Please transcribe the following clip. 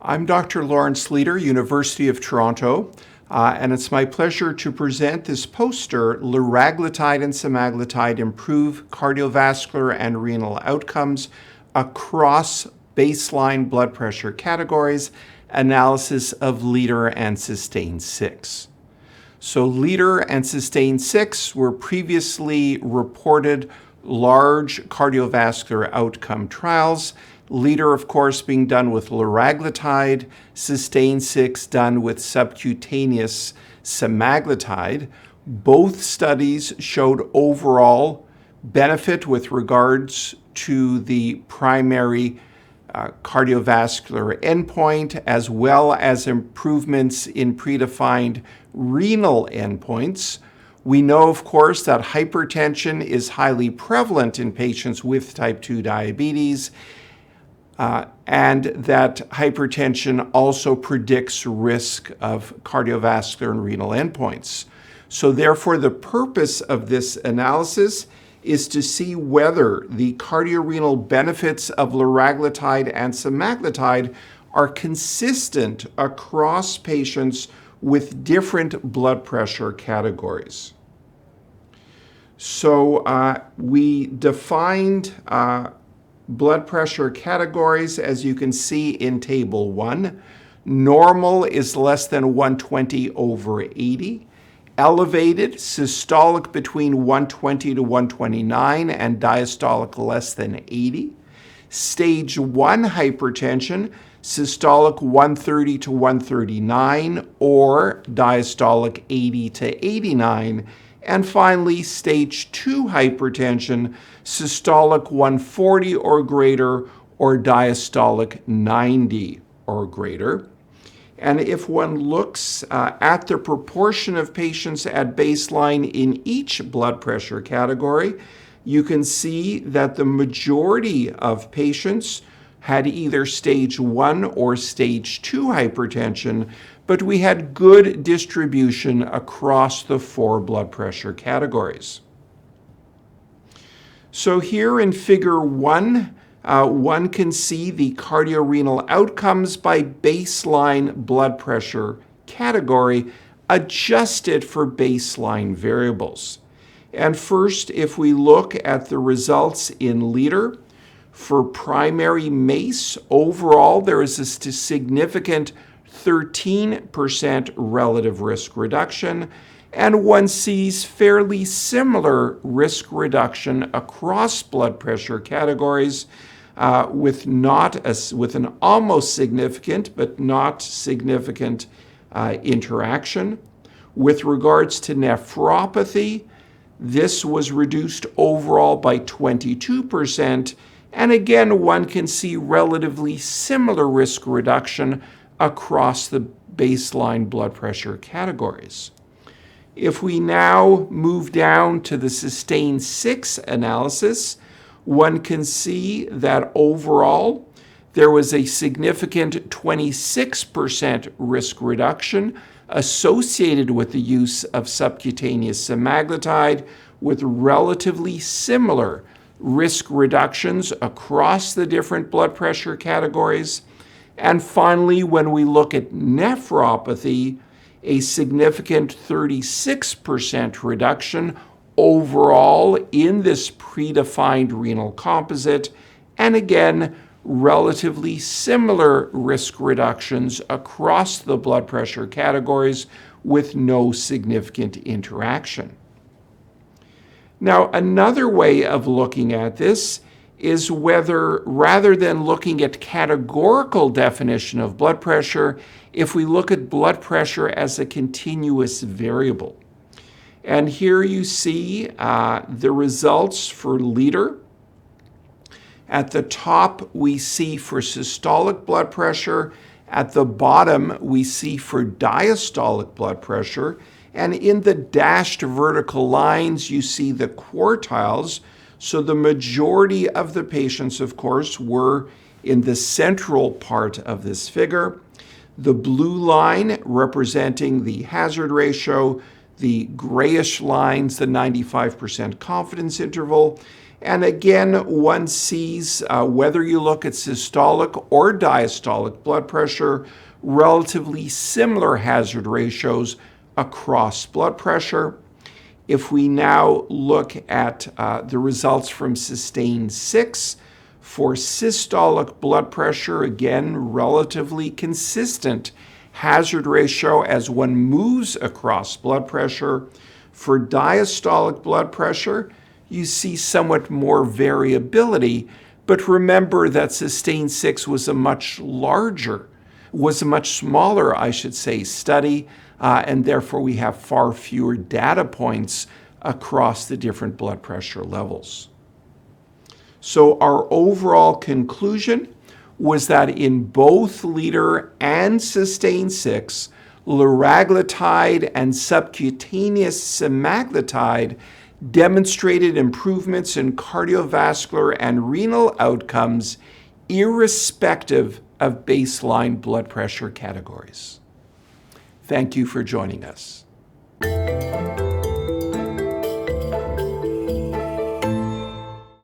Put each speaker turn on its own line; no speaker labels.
I'm Dr. Lawrence Leiter, University of Toronto, and it's my pleasure to present this poster, Liraglutide and Semaglutide Improve Cardiovascular and Renal Outcomes Across Baseline Blood Pressure Categories, Analysis of Leiter and SUSTAIN-6. So Leiter and SUSTAIN-6 were previously reported large cardiovascular outcome trials. Leiter, of course, being done with liraglutide, SUSTAIN-6 done with subcutaneous semaglutide. Both studies showed overall benefit with regards to the primary cardiovascular endpoint, as well as improvements in predefined renal endpoints. We know, of course, that hypertension is highly prevalent in patients with type 2 diabetes, and that hypertension also predicts risk of cardiovascular and renal endpoints. So therefore, the purpose of this analysis is to see whether the cardiorenal benefits of liraglutide and semaglutide are consistent across patients with different blood pressure categories. So we defined blood pressure categories, as you can see in Table 1. Normal is less than 120/80. Elevated, systolic between 120 to 129 and diastolic less than 80. Stage 1 hypertension, systolic 130 to 139 or diastolic 80 to 89. And finally, stage 2 hypertension, systolic 140 or greater or diastolic 90 or greater. And if one looks at the proportion of patients at baseline in each blood pressure category, you can see that the majority of patients had either stage 1 or stage 2 hypertension, but we had good distribution across the 4 blood pressure categories. So here in Figure 1, one can see the cardiorenal outcomes by baseline blood pressure category adjusted for baseline variables. And first, if we look at the results in Leiter, for primary MACE, overall there is a significant 13% relative risk reduction, and one sees fairly similar risk reduction across blood pressure categories with an almost significant but not significant interaction. With regards to nephropathy, this was reduced overall by 22%, and again, one can see relatively similar risk reduction across the baseline blood pressure categories. If we now move down to the SUSTAIN-6 analysis, one can see that overall there was a significant 26% risk reduction associated with the use of subcutaneous semaglutide, with relatively similar risk reductions across the different blood pressure categories. And finally, when we look at nephropathy, a significant 36% reduction overall in this predefined renal composite, and again, relatively similar risk reductions across the blood pressure categories with no significant interaction. Now, another way of looking at this is whether, rather than looking at categorical definition of blood pressure, if we look at blood pressure as a continuous variable. And here you see the results for Leiter. At the top, we see for systolic blood pressure. At the bottom, we see for diastolic blood pressure. And in the dashed vertical lines, you see the quartiles. So the majority of the patients, of course, were in the central part of this figure. The blue line representing the hazard ratio, the grayish lines, the 95% confidence interval. And again, one sees whether you look at systolic or diastolic blood pressure, relatively similar hazard ratios across blood pressure. If we now look at the results from SUSTAIN-6, for systolic blood pressure, again, relatively consistent hazard ratio as one moves across blood pressure. For diastolic blood pressure, you see somewhat more variability, but remember that SUSTAIN-6 was a much smaller, I should say, study, and therefore we have far fewer data points across the different blood pressure levels. So our overall conclusion was that in both Leiter and SUSTAIN-6, liraglutide and subcutaneous semaglutide demonstrated improvements in cardiovascular and renal outcomes irrespective of baseline blood pressure categories. Thank you for joining us.